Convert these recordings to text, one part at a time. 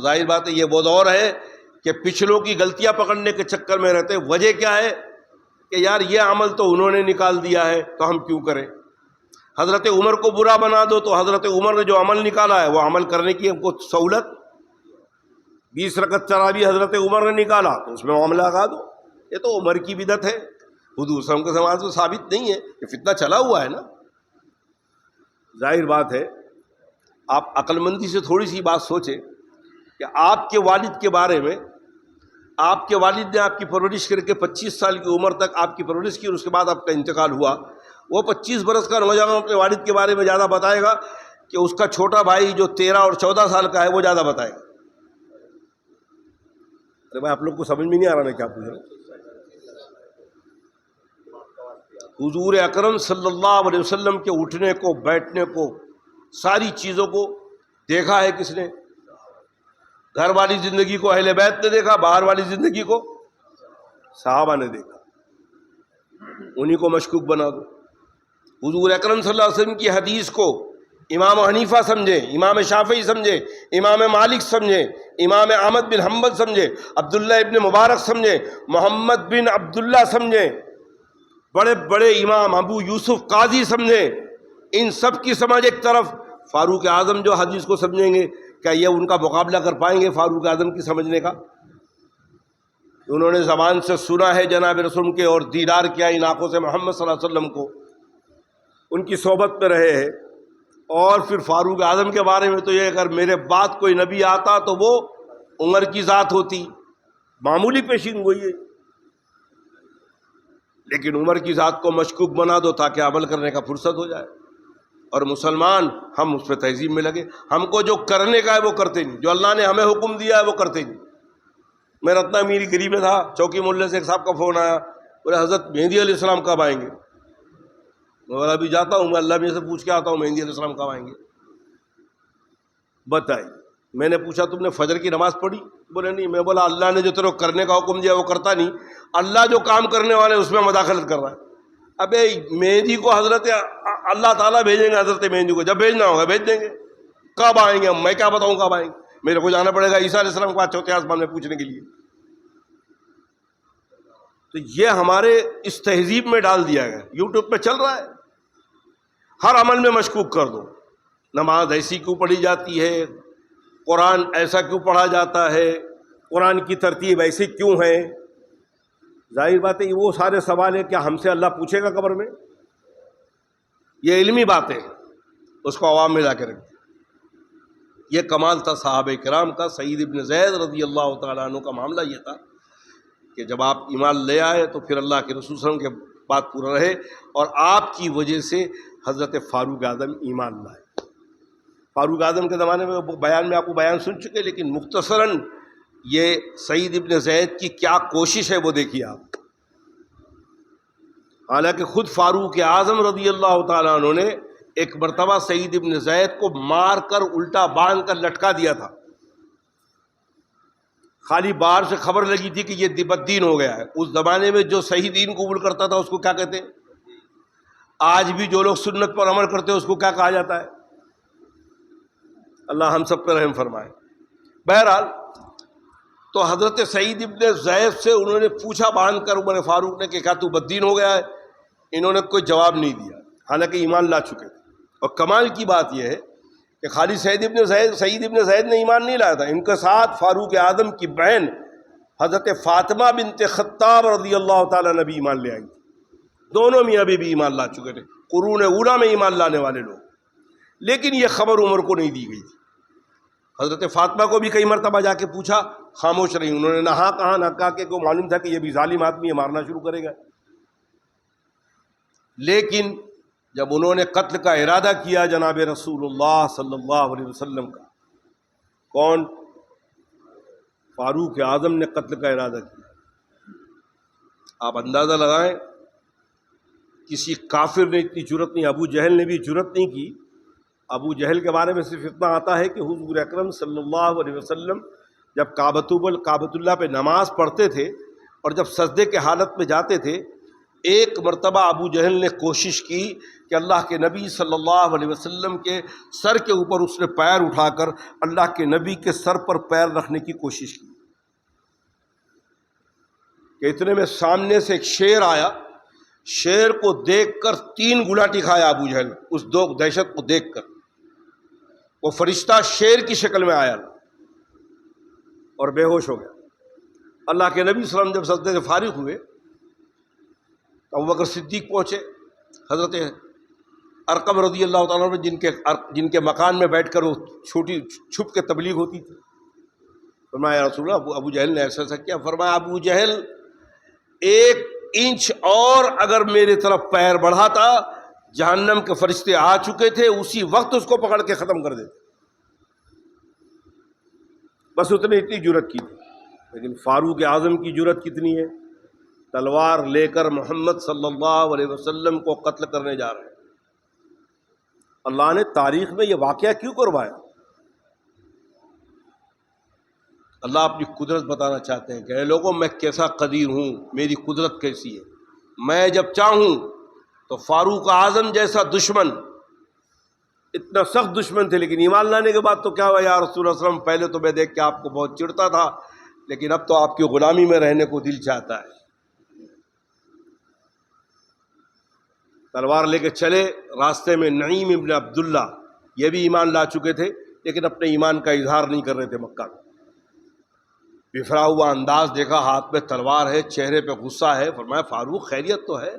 ظاہر بات ہے یہ وہ دور ہے کہ پچھلوں کی غلطیاں پکڑنے کے چکر میں رہتے. وجہ کیا ہے کہ یار یہ عمل تو انہوں نے نکال دیا ہے تو ہم کیوں کریں. حضرت عمر کو برا بنا دو تو حضرت عمر نے جو عمل نکالا ہے وہ عمل کرنے کی ہم کو سہولت. 20 رکعت تراویح حضرت عمر نے نکالا تو اس میں معاملہ لگا دو. یہ تو عمر کی بدعت ہے, حضور صلی اللہ علیہ وسلم کے زمانے سے ثابت نہیں ہے, یہ فتنہ چلا ہوا ہے نا. ظاہر بات ہے آپ عقل مندی سے تھوڑی سی بات سوچیں کہ آپ کے والد کے بارے میں, آپ کے والد نے آپ کی پرورش کر کے 25 سال کی عمر تک آپ کی پرورش کی اور اس کے بعد آپ کا انتقال ہوا. وہ 25 برس کا نوجوان اپنے والد کے بارے میں زیادہ بتائے گا کہ اس کا چھوٹا بھائی جو 13 اور 14 سال کا ہے وہ زیادہ بتائے گا. ارے بھائی آپ لوگ کو سمجھ میں نہیں آ رہا میں کیا پوچھ رہا ہوں. حضور اکرم صلی اللہ علیہ وسلم کے اٹھنے کو, بیٹھنے کو, ساری چیزوں کو دیکھا ہے کس نے؟ گھر والی زندگی کو اہل بیت نے دیکھا, باہر والی زندگی کو صحابہ نے دیکھا. انہی کو مشکوک بنا دو. حضور اکرم صلی اللہ علیہ وسلم کی حدیث کو امام حنیفہ سمجھے, امام شافعی سمجھے, امام مالک سمجھے, امام احمد بن حنبل سمجھے, عبداللہ ابن مبارک سمجھے, محمد بن عبداللہ سمجھے, بڑے بڑے امام ابو یوسف قاضی سمجھے, ان سب کی سمجھ ایک طرف. فاروق اعظم جو حدیث کو سمجھیں گے کیا یہ ان کا مقابلہ کر پائیں گے فاروق اعظم کی سمجھنے کا؟ انہوں نے زبان سے سنا ہے جناب رسول کے اور دیدار کیا ان آنکھوں سے محمد صلی اللہ علیہ وسلم کو, ان کی صحبت میں رہے ہیں. اور پھر فاروق اعظم کے بارے میں تو یہ اگر میرے بعد کوئی نبی آتا تو وہ عمر کی ذات ہوتی, معمولی پیشین گوئی ہے. لیکن عمر کی ذات کو مشکوک بنا دو تاکہ عمل کرنے کا فرصت ہو جائے. اور مسلمان ہم اس پہ تہذیب میں لگے. ہم کو جو کرنے کا ہے وہ کرتے نہیں, جو اللہ نے ہمیں حکم دیا ہے وہ کرتے نہیں. میں رتنا میری گلی میں تھا, چوکی محلے سے ایک صاحب کا فون آیا, بولے حضرت مہدی علیہ السلام کب آئیں گے؟ میں بولا ابھی جاتا ہوں, میں اللہ میاں سے پوچھ کے آتا ہوں مہدی علیہ السلام کب آئیں گے. بتائیے. میں نے پوچھا تم نے فجر کی نماز پڑھی؟ بولے نہیں. میں بولا اللہ نے جو تیرے کو کرنے کا حکم دیا وہ کرتا نہیں, اللہ جو کام کرنے والے اس میں مداخلت کر رہا ہے. ابے مہدی کو حضرت اللہ تعالیٰ بھیجیں گے, حضرت مہدی کو جب بھیجنا ہوگا بھیج دیں گے. کب آئیں گے میں کیا بتاؤں کب آئیں گے؟ میرے کو جانا پڑے گا عیسیٰ علیہ السلام کو چوتھے آسمان میں پوچھنے کے لیے. تو یہ ہمارے اس تہذیب میں ڈال دیا گیا, یوٹیوب پہ چل رہا ہے. ہر عمل میں مشکوک کر دو. نماز ایسی کیوں پڑھی جاتی ہے, قرآن ایسا کیوں پڑھا جاتا ہے, قرآن کی ترتیب ایسی کیوں ہے. ظاہر بات ہے وہ سارے سوال ہے کیا ہم سے اللہ پوچھے گا قبر میں؟ یہ علمی باتیں ہیں, اس کو عوام میں لا کے رکھ دیں. یہ کمال تھا صحابہ کرام کا. سعید ابن زید رضی اللہ تعالیٰ عنہ کا معاملہ یہ تھا کہ جب آپ ایمان لے آئے تو پھر اللہ کے رسول صلی اللہ علیہ وسلم کے بات پورا رہے, اور آپ کی وجہ سے حضرت فاروق اعظم ایمان لائے. فاروق اعظم کے زمانے میں بیان میں آپ کو بیان سن چکے, لیکن مختصراً یہ سعید ابن زید کی کیا کوشش ہے وہ دیکھیے آپ. حالانکہ خود فاروق اعظم رضی اللہ تعالیٰ عنہ نے ایک مرتبہ سعید ابن زید کو مار کر الٹا باندھ کر لٹکا دیا تھا. خالی باہر سے خبر لگی تھی کہ یہ بددین ہو گیا ہے. اس زمانے میں جو صحیح دین قبول کرتا تھا اس کو کیا کہتے ہیں؟ آج بھی جو لوگ سنت پر عمل کرتے ہیں اس کو کیا کہا جاتا ہے؟ اللہ ہم سب پر رحم فرمائے. بہرحال تو حضرت سعید ابن زید سے انہوں نے پوچھا باندھ کر عمر فاروق نے کہ کیا تو بددین ہو گیا ہے؟ انہوں نے کوئی جواب نہیں دیا, حالانکہ ایمان لا چکے تھے. اور کمال کی بات یہ ہے کہ خالی سعید ابن زید نے ایمان نہیں لایا تھا, ان کے ساتھ فاروق اعظم کی بہن حضرت فاطمہ بنت خطاب رضی اللہ تعالیٰ نبی ایمان لے آئی. دونوں میاں بیوی ایمان لا چکے تھے, قرون اولیٰ میں ایمان لانے والے لوگ. لیکن یہ خبر عمر کو نہیں دی گئی تھی. حضرت فاطمہ کو بھی کئی مرتبہ جا کے پوچھا, خاموش رہی. انہوں نے نہ ہاں کہا نہ کہا, کہ کو معلوم تھا کہ یہ بھی ظالم آدمی ہے, مارنا شروع کرے گا. لیکن جب انہوں نے قتل کا ارادہ کیا جناب رسول اللہ صلی اللہ علیہ وسلم کا, کون؟ فاروق اعظم نے قتل کا ارادہ کیا. آپ اندازہ لگائیں, کسی کافر نے اتنی جرت نہیں, ابو جہل نے بھی جرت نہیں کی. ابو جہل کے بارے میں صرف اتنا آتا ہے کہ حضور اکرم صلی اللہ علیہ وسلم جب کعبۃ اللہ پہ نماز پڑھتے تھے اور جب سجدے کے حالت میں جاتے تھے, ایک مرتبہ ابو جہل نے کوشش کی کہ اللہ کے نبی صلی اللہ علیہ وسلم کے سر کے اوپر اس نے پیر اٹھا کر اللہ کے نبی کے سر پر پیر رکھنے کی کوشش کی کہ اتنے میں سامنے سے ایک شیر آیا. شیر کو دیکھ کر 3 گلاٹی کھایا ابو جہل اس دہشت کو دیکھ کر. وہ فرشتہ شیر کی شکل میں آیا اور بے ہوش ہو گیا. اللہ کے نبی صلی اللہ علیہ وسلم جب سجدے سے فارغ ہوئے تو ابوبکر صدیق پہنچے. حضرت ارقم رضی اللہ تعالیٰ عنہ جن کے مکان میں بیٹھ کر وہ چھوٹی چھپ کے تبلیغ ہوتی تھی. فرمایا یا رسول اللہ ابو جہل نے ایسا ایسا کیا. فرمایا ابو جہل 1 انچ اور اگر میرے طرف پیر بڑھاتا جہنم کے فرشتے آ چکے تھے اسی وقت اس کو پکڑ کے ختم کر دیتے. بس اتنی جرأت کی تھی. لیکن فاروق اعظم کی جرأت کتنی ہے؟ تلوار لے کر محمد صلی اللہ علیہ وسلم کو قتل کرنے جا رہے ہیں. اللہ نے تاریخ میں یہ واقعہ کیوں کروایا؟ اللہ اپنی قدرت بتانا چاہتے ہیں کہ اے لوگوں میں کیسا قدیر ہوں، میری قدرت کیسی ہے. میں جب چاہوں تو فاروق اعظم جیسا دشمن، اتنا سخت دشمن تھے لیکن ایمان لانے کے بعد تو کیا ہوا یا رسول اللہ صلی اللہ علیہ وسلم، پہلے تو میں دیکھ کے آپ کو بہت چڑھتا تھا لیکن اب تو آپ کی غلامی میں رہنے کو دل چاہتا ہے. تلوار لے کے چلے. راستے میں نعیم ابن عبداللہ یہ بھی ایمان لا چکے تھے لیکن اپنے ایمان کا اظہار نہیں کر رہے تھے. مکہ میں بفرا ہوا انداز دیکھا، ہاتھ میں تلوار ہے، چہرے پہ غصہ ہے. فرمایا فاروق خیریت تو ہے؟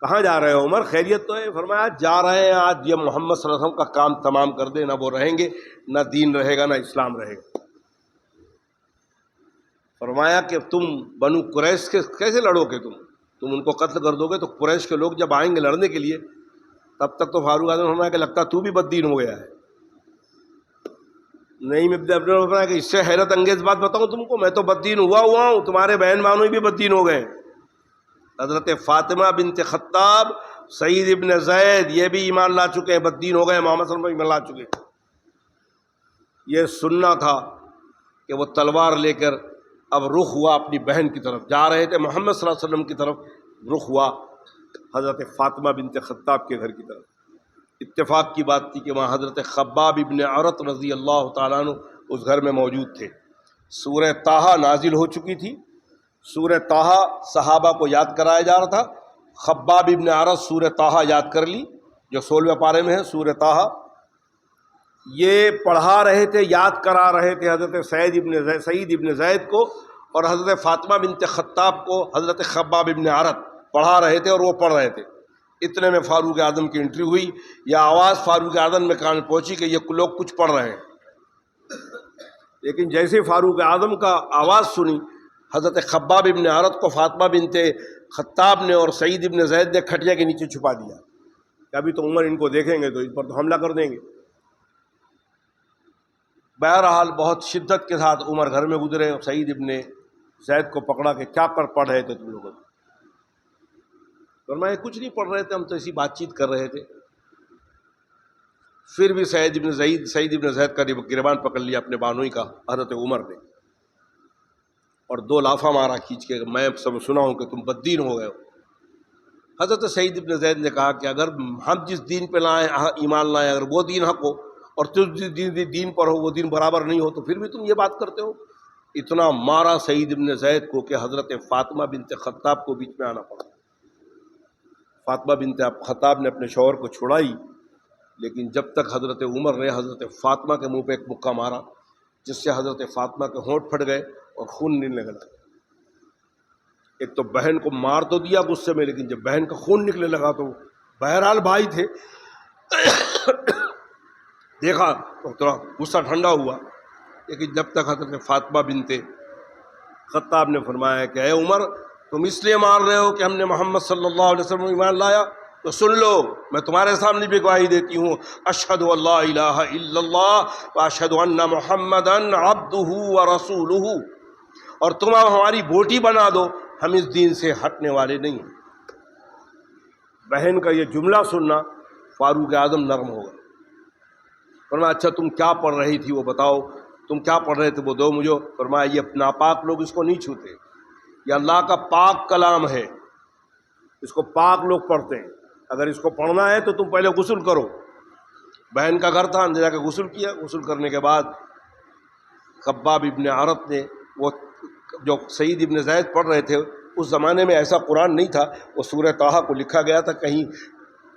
کہاں جا رہے ہو عمر؟ خیریت تو ہے؟ فرمایا جا رہے ہیں آج یہ محمد صلی اللہ علیہ وسلم کا کام تمام کر دے، نہ وہ رہیں گے، نہ دین رہے گا، نہ اسلام رہے گا. فرمایا کہ تم بنو قریش کے کیسے لڑو گے؟ تم ان کو قتل کر دو گے تو قریش کے لوگ جب آئیں گے لڑنے کے لیے تب تک تو فاروق اعظم فرمایا کہ لگتا تو بھی بد دین ہو گیا ہے. نہیں فرمایا کہ اس سے حیرت انگیز بات بتاؤں تم کو، میں تو بد دین ہوا ہوں، تمہارے بہن بھائیوں بھی بد دین ہو گئے. حضرت فاطمہ بنت خطاب، سعید ابن زید یہ بھی ایمان لا چکے ہیں، بد دین ہو گئے، محمد صلی اللہ علیہ وسلم ایمان لا چکے. یہ سننا تھا کہ وہ تلوار لے کر اب رخ ہوا اپنی بہن کی طرف. جا رہے تھے محمد صلی اللہ علیہ وسلم کی طرف، رخ ہوا حضرت فاطمہ بنت خطاب کے گھر کی طرف. اتفاق کی بات تھی کہ وہاں حضرت خباب ابن عرط رضی اللہ تعالیٰ عنہ اس گھر میں موجود تھے. سورہ طٰہٰ نازل ہو چکی تھی. سورہ طٰہٰ صحابہ کو یاد کرایا جا رہا تھا. خباب ابن عرط سورہ طٰہٰ یاد کر لی جو 16ویں پارے میں ہے. سورہ طٰہٰ یہ پڑھا رہے تھے، یاد کرا رہے تھے حضرت سعید ابن زید کو، اور حضرت فاطمہ بنت خطاب کو حضرت خباب ابن عرط پڑھا رہے تھے اور وہ پڑھ رہے تھے. اتنے میں فاروق اعظم کی انٹری ہوئی. یہ آواز فاروق اعظم میں کان پہنچی کہ یہ لوگ کچھ پڑھ رہے ہیں. لیکن جیسے فاروق اعظم کا آواز سنی، حضرت خباب ابن عرط کو فاطمہ بنت خطاب نے اور سعید ابن زید نے کھٹیا کے نیچے چھپا دیا کہ ابھی تو عمر ان کو دیکھیں گے تو ان پر تو حملہ کر دیں گے. بہرحال بہت شدت کے ساتھ عمر گھر میں گزرے اور سعید ابن زید کو پکڑا کہ کیا پڑھ رہے تھے تم لوگ؟ فرمایا کچھ نہیں پڑھ رہے تھے، ہم تو ایسی بات چیت کر رہے تھے. پھر بھی سعید ابن زید کا گریبان پکڑ لیا اپنے بانوئی کا حضرت عمر نے اور 2 لافہ مارا کھینچ کے. میں سب سنا ہوں کہ تم بددین ہو گئے ہو. حضرت سعید ابن زید نے کہا کہ اگر ہم جس دین پہ لائیں ایمان لائیں، اگر وہ دین حق ہو اور تم جس دین پر ہو وہ دین برابر نہیں ہو تو پھر بھی تم یہ بات کرتے ہو. اتنا مارا سعید ابن زید کو کہ حضرت فاطمہ بنت خطاب کو بیچ میں آنا پڑا. فاطمہ بنت خطاب نے اپنے شوہر کو چھڑائی لیکن جب تک حضرت عمر نے حضرت فاطمہ کے منہ پہ ایک مکہ مارا جس سے حضرت فاطمہ کے ہونٹ پھٹ گئے اور خون نکلنے لگا. ایک تو بہن کو مار تو دیا غصے میں، لیکن جب بہن کا خون نکلنے لگا تو بہرحال بھائی تھے دیکھا تو تھوڑا غصہ ٹھنڈا ہوا. لیکن جب تک حضرت فاطمہ بنت خطاب نے فرمایا کہ اے عمر تم اس لیے مار رہے ہو کہ ہم نے محمد صلی اللہ علیہ وسلم ایمان لایا تو سن لو میں تمہارے سامنے بھی گواہی دیتی ہوں، اشہد ان لا الہ الا اللہ واشہد ان محمدا عبدہ ورسولہ، اور تم اب ہماری بوٹی بنا دو، ہم اس دین سے ہٹنے والے نہیں ہیں. بہن کا یہ جملہ سننا فاروق اعظم نرم ہو گئے. فرمایا اچھا تم کیا پڑھ رہی تھی وہ بتاؤ، تم کیا پڑھ رہے تھے وہ دو مجھے. فرمایا یہ ناپاک لوگ اس کو نہیں چھوتے، یہ اللہ کا پاک کلام ہے، اس کو پاک لوگ پڑھتے ہیں، اگر اس کو پڑھنا ہے تو تم پہلے غسل کرو۔ بہن کا گھر تھا، اندر جا کے غسل کیا، غسل کرنے کے بعد خباب ابن عرط نے، وہ جو سعید ابن زید پڑھ رہے تھے، اس زمانے میں ایسا قرآن نہیں تھا، وہ سورہ طٰہٰ کو لکھا گیا تھا، کہیں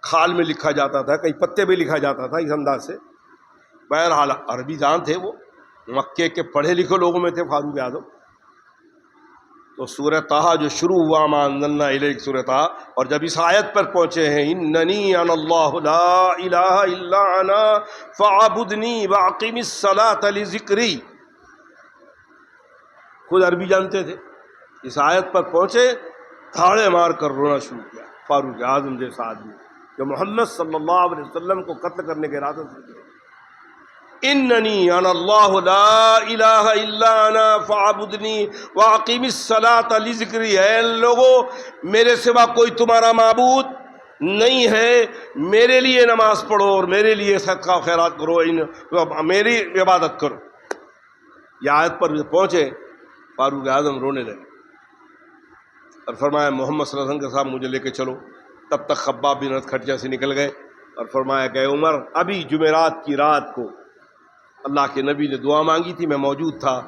کھال میں لکھا جاتا تھا، کہیں پتے پہ لکھا جاتا تھا، اس انداز سے۔ بہرحال عربی جان تھے، وہ مکے کے پڑھے لکھے لوگوں میں تھے فاروق اعظم۔ تو سورہ طٰہٰ جو شروع ہوا، ما انزلنا الیک، سورہ طٰہٰ، اور جب اس آیت پر پہنچے ہیں اننی انا اللہ لا الہ الا انا فاعبدنی واقم الصلاۃ لذکری، خود عربی جانتے تھے، اس آیت پر پہنچے، تھاڑے مار کر رونا شروع کیا۔ فاروق اعظم جیسا آدمی جو محمد صلی اللہ علیہ وسلم کو قتل کرنے کے ارادے سے، اننی انا اللہ لا الہ الا انا فاعبدنی واقم الصلاۃ لذکری، اے لوگو میرے سوا کوئی تمہارا معبود نہیں ہے، میرے لیے نماز پڑھو اور میرے لیے صدقہ و خیرات کرو، میری عبادت کرو۔ یہ آیت پر پہنچے، فاروق اعظم رونے لگے اور فرمایا محمد صلی اللہ علیہ وسلم کے ساتھ مجھے لے کے چلو۔ تب تک خباب بن عرط کھٹیا سے نکل گئے اور فرمایا کہ عمر، ابھی جمعرات کی رات کو اللہ کے نبی نے دعا مانگی تھی، میں موجود تھا،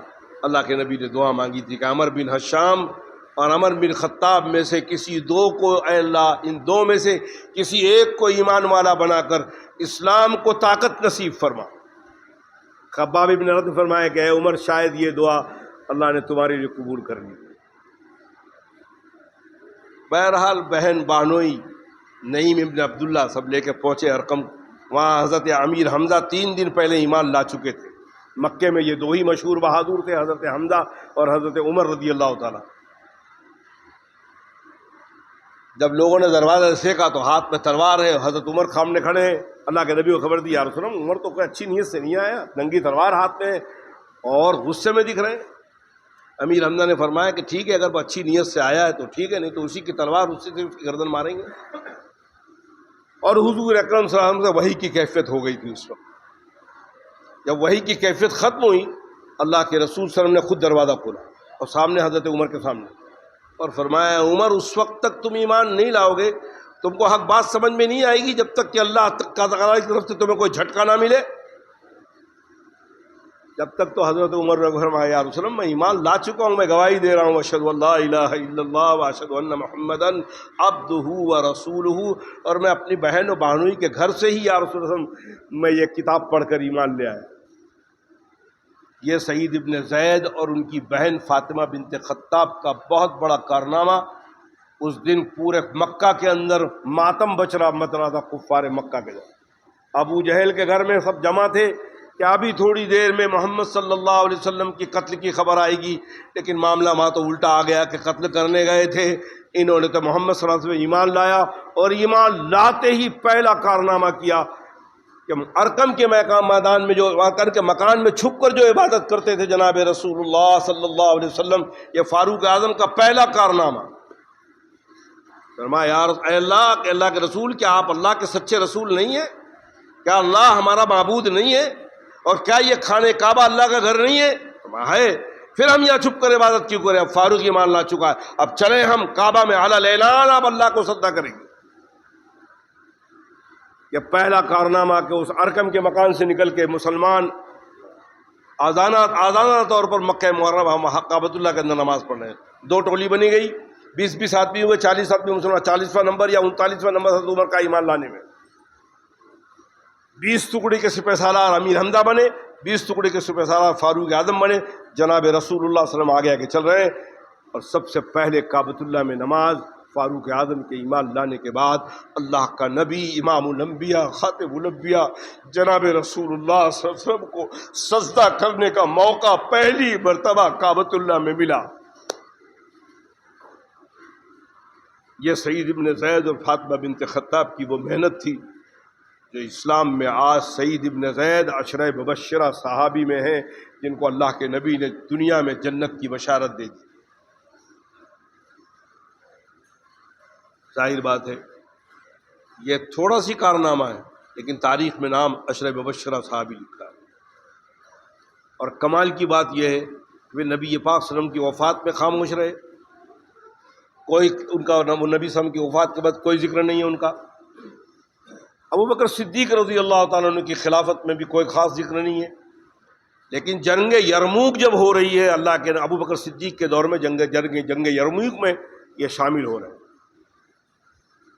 اللہ کے نبی نے دعا مانگی تھی کہ عمر بن حشام اور عمر بن خطاب میں سے کسی دو کو، اے اللہ ان دو میں سے کسی ایک کو ایمان والا بنا کر اسلام کو طاقت نصیب فرما۔ خباب بن عرط نے فرمایا کہ اے عمر، شاید یہ دعا اللہ نے تمہارے لیے قبول کر لی۔ بہرحال بہن بانوئی نعیم ابن عبداللہ سب لے کے پہنچے ارقم، وہاں حضرت امیر حمزہ 3 دن پہلے ایمان لا چکے تھے۔ مکے میں یہ دو ہی مشہور بہادر تھے، حضرت حمزہ اور حضرت عمر رضی اللہ تعالیٰ۔ جب لوگوں نے دروازہ سیکھا تو ہاتھ میں تلوار ہے، حضرت عمر سامنے کھڑے ہیں، اللہ کے نبی کو خبر دی، یا رسول اللہ عمر تو کوئی اچھی نیت سے نہیں آیا، ننگی تلوار ہاتھ میں اور غصے میں دکھ رہے ہیں۔ امیر حمزہ نے فرمایا کہ ٹھیک ہے، اگر وہ اچھی نیت سے آیا ہے تو ٹھیک ہے، نہیں تو اسی کی تلوار اسی سے اس کی گردن ماریں گے۔ اور حضور اکرم صلی اللہ علیہ وسلم سے وحی کی کیفیت ہو گئی تھی اس وقت۔ جب وحی کی کیفیت ختم ہوئی، اللہ کے رسول صلی اللہ علیہ وسلم نے خود دروازہ کھولا اور سامنے حضرت عمر کے سامنے، اور فرمایا عمر اس وقت تک تم ایمان نہیں لاؤ گے، تم کو حق بات سمجھ میں نہیں آئے گی جب تک کہ اللہ تعالیٰ کی طرف سے تمہیں کوئی جھٹکا نہ ملے۔ جب تک تو حضرت عمر نے فرمایا یا رسول اللہ میں ایمان لا چکا ہوں، میں گواہی دے رہا ہوں اشہد ان لا الہ الا اللہ واشہد ان محمدا عبدہ ورسولہ، اور میں اپنی بہن و بہنوئی کے گھر سے ہی یا رسول اللہ میں یہ کتاب پڑھ کر ایمان لے آیا۔ یہ سعید ابن زید اور ان کی بہن فاطمہ بنت خطاب کا بہت بڑا کارنامہ۔ اس دن پورے مکہ کے اندر ماتم مچ رہا تھا، کفار مکہ کے گھر، ابو جہل کے گھر میں سب جمع تھے کہ ابھی تھوڑی دیر میں محمد صلی اللہ علیہ وسلم کی قتل کی خبر آئے گی، لیکن معاملہ وہاں تو الٹا آ گیا کہ قتل کرنے گئے تھے، انہوں نے تو محمد صلی اللہ علیہ وسلم ایمان لایا، اور ایمان لاتے ہی پہلا کارنامہ کیا کہ ارقم کے میدان میں، جو ارقم کے مکان میں چھپ کر جو عبادت کرتے تھے جناب رسول اللہ صلی اللہ علیہ وسلم، یہ فاروق اعظم کا پہلا کارنامہ۔ فرمایا اے اللہ، کہ اللہ کے رسول، کیا آپ اللہ کے سچے رسول نہیں ہیں؟ کیا اللہ ہمارا معبود نہیں ہے؟ اور کیا یہ خانہ کعبہ اللہ کا گھر نہیں ہے؟ ہے، پھر ہم یہاں چھپ کر عبادت کیوں کریں؟ اب فاروق ایمان لا چکا ہے، اب چلیں ہم کعبہ میں علی الاعلان اب اللہ کو سجدہ کریں گے۔ یہ پہلا کارنامہ کہ اس ارقم کے مکان سے نکل کے مسلمان آزادانہ طور پر مکہ معظمہ کعبۃ اللہ کے اندر نماز پڑھ رہے ہیں۔ 2 ٹولی بنی گئی، 20 آدمی ہوئے، 40 آدمی مسلمان، 40واں نمبر یا 39واں نمبر حضرت عمر کا ایمان لانے میں۔ 20 ٹکڑے کے سپہ سالار امیر حمزہ بنے، 20 ٹکڑے کے سپہ سالار فاروق اعظم بنے، جناب رسول اللہ صلی اللہ علیہ وسلم آگے آگے چل رہے ہیں، اور سب سے پہلے کعبۃ اللہ میں نماز فاروق اعظم کے ایمان لانے کے بعد اللہ کا نبی امام الانبیاء خاتم الانبیاء جناب رسول اللہ صلی اللہ علیہ وسلم کو سجدہ کرنے کا موقع پہلی مرتبہ کعبۃ اللہ میں ملا۔ یہ سعید ابن زید اور فاطمہ بنت خطاب کی وہ محنت تھی جو اسلام میں آج سعید ابن زید عشرہ مبشرہ صحابی میں ہیں، جن کو اللہ کے نبی نے دنیا میں جنت کی بشارت دے دی۔ ظاہر بات ہے یہ تھوڑا سی کارنامہ ہے، لیکن تاریخ میں نام عشرہ مبشرہ صحابی لکھا ہے۔ اور کمال کی بات یہ ہے کہ نبی پاک صلی اللہ علیہ وسلم کی وفات میں خاموش رہے، کوئی ان کا نبی صلی اللہ علیہ وسلم کی وفات کے بعد کوئی ذکر نہیں ہے ان کا۔ ابو بکر صدیق رضی اللہ تعالیٰ عنہ کی خلافت میں بھی کوئی خاص ذکر نہیں ہے، لیکن جنگ یرموک جب ہو رہی ہے اللہ کے ابو بکر صدیق کے دور میں جنگ یرموک میں یہ شامل ہو رہے ہیں۔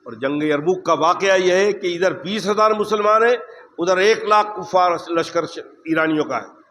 اور جنگ یرموک کا واقعہ یہ ہے کہ ادھر 20,000 مسلمان ہیں، ادھر 1 لاکھ کفار لشکر ایرانیوں کا ہے۔